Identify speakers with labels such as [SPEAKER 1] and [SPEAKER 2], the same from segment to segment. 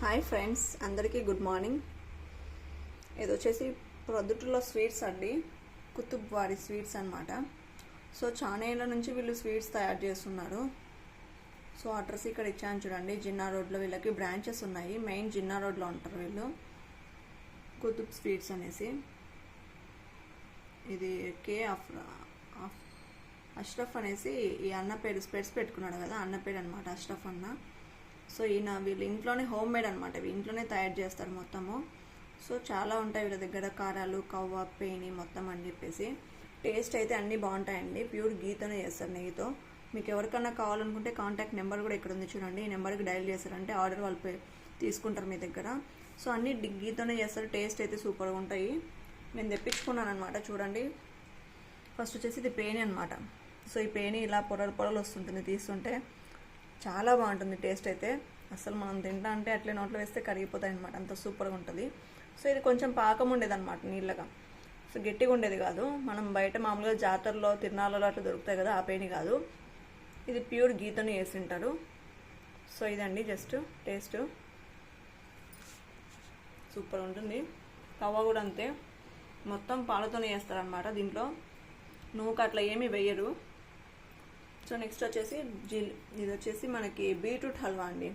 [SPEAKER 1] Hi friends, అందరికీ good morning. ఇది వచ్చేసి ప్రొద్దుటూరులో స్వీట్స్ అండి, కుతుబ్ వారి స్వీట్స్ అనమాట. సో చాలా ఏళ్ళ నుంచి వీళ్ళు స్వీట్స్ తయారు చేస్తున్నారు. సో అడ్రస్ ఇక్కడ ఇచ్చాను చూడండి. జిన్నా రోడ్లో వీళ్ళకి బ్రాంచెస్ ఉన్నాయి. మెయిన్ జిన్నా రోడ్లో ఉంటారు వీళ్ళు. కుతుబ్ స్వీట్స్ అనేసి. ఇది కే అష్రఫ్ అనేసి ఈ అన్న పేరు స్పెట్స్ పెట్టుకున్నాడు కదా, అన్న పేరు అనమాట అష్రఫ్ అన్న. సో వీళ్ళు ఇంట్లోనే హోమ్ మేడ్ అనమాట, ఇంట్లోనే తయారు చేస్తారు మొత్తము. సో చాలా ఉంటాయి వీళ్ళ దగ్గర, కారాలు, కవ్వ, పేని మొత్తం అని చెప్పేసి. టేస్ట్ అయితే అన్నీ బాగుంటాయండి. ప్యూర్ గీతోనే చేస్తారు, నెయ్యితో. మీకు ఎవరికన్నా కావాలనుకుంటే కాంటాక్ట్ నెంబర్ కూడా ఇక్కడ ఉంది చూడండి. ఈ నెంబర్కి డైల్ చేస్తారంటే ఆర్డర్ వాళ్ళు తీసుకుంటారు మీ దగ్గర. సో అన్నీ గీతోనే చేస్తారు. టేస్ట్ అయితే సూపర్గా ఉంటాయి. నేను తెప్పించుకున్నాను అనమాట. చూడండి, ఫస్ట్ వచ్చేసి ఇది పేని అనమాట. సో ఈ పేని ఇలా పొరలు వస్తుంటుంది తీస్తుంటే. చాలా బాగుంటుంది టేస్ట్ అయితే. అసలు మనం తింటా అంటే అట్లే నోట్లో వేస్తే కరిగిపోతాయి అనమాట, అంత సూపర్గా ఉంటుంది. సో ఇది కొంచెం పాకం ఉండేది అనమాట, నీళ్ళగా. సో గట్టిగా ఉండేది కాదు. మనం బయట మామూలుగా జాతరలో తిరునాళ్ళలో అట్లా దొరుకుతాయి కదా, ఆ పేని కాదు. ఇది ప్యూర్ గీతోనే వేసి ఉంటారు. సో ఇదండి జస్ట్ టేస్ట్ సూపర్ ఉంటుంది. కవ్వ కూడా అంతే, మొత్తం పాలతోనే వేస్తారనమాట. దీంట్లో నూక అట్లా ఏమీ వేయరు. సో నెక్స్ట్ వచ్చేసి ఇది వచ్చేసి మనకి బీట్రూట్ హల్వా అండి.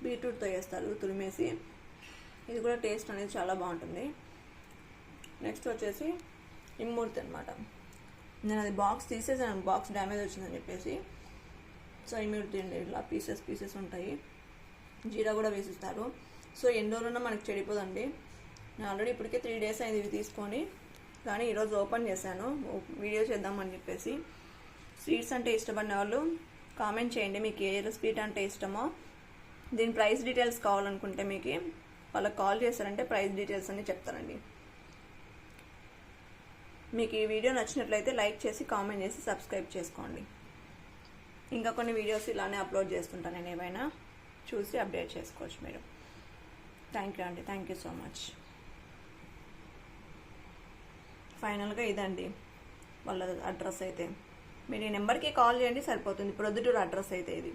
[SPEAKER 1] బీట్రూట్తో చేస్తారు తురిమేసి. ఇది కూడా టేస్ట్ అనేది చాలా బాగుంటుంది. నెక్స్ట్ వచ్చేసి ఇమ్మూర్తి అనమాట. నేను అది బాక్స్ తీసేసాను, బాక్స్ డ్యామేజ్ వచ్చిందని చెప్పేసి. సో ఇమ్మూర్తి అండి, ఇలా పీసెస్ ఉంటాయి. జీరా కూడా వేసిస్తారు. సో ఎన్ని రోజులున్నా మనకి చెడిపోదండి. నేను ఆల్రెడీ ఇప్పటికే 3 days అయింది ఇవి తీసుకొని, కానీ ఈరోజు ఓపెన్ చేశాను వీడియో చేద్దామని చెప్పేసి. స్వీట్స్ అంటే ఇష్టపడిన వాళ్ళు కామెంట్ చేయండి, మీకు ఏ స్వీట్ అంటే ఇష్టమో. దీని ప్రైస్ డీటెయిల్స్ కావాలనుకుంటే మీకు వాళ్ళకి కాల్ చేస్తారంటే ప్రైస్ డీటెయిల్స్ అన్నీ చెప్తారండి. మీకు ఈ వీడియో నచ్చినట్లయితే లైక్ చేసి కామెంట్ చేసి సబ్స్క్రైబ్ చేసుకోండి. ఇంకా కొన్ని వీడియోస్ ఇలానే అప్లోడ్ చేస్తుంటాను నేను, ఏమైనా చూసి అప్డేట్ చేసుకోవచ్చు మీరు. థ్యాంక్ యూ అండి, థ్యాంక్ యూ సో మచ్. ఫైనల్గా ఇదండి వాళ్ళ అడ్రస్ అయితే. మీరు ఈ నెంబర్కి కాల్ చేయండి సరిపోతుంది. ప్రొద్దుటూరు అడ్రస్ అయితే ఇది.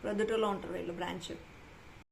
[SPEAKER 1] ప్రొద్దుటూరులో ఉంటారు వీళ్ళు బ్రాంచ్.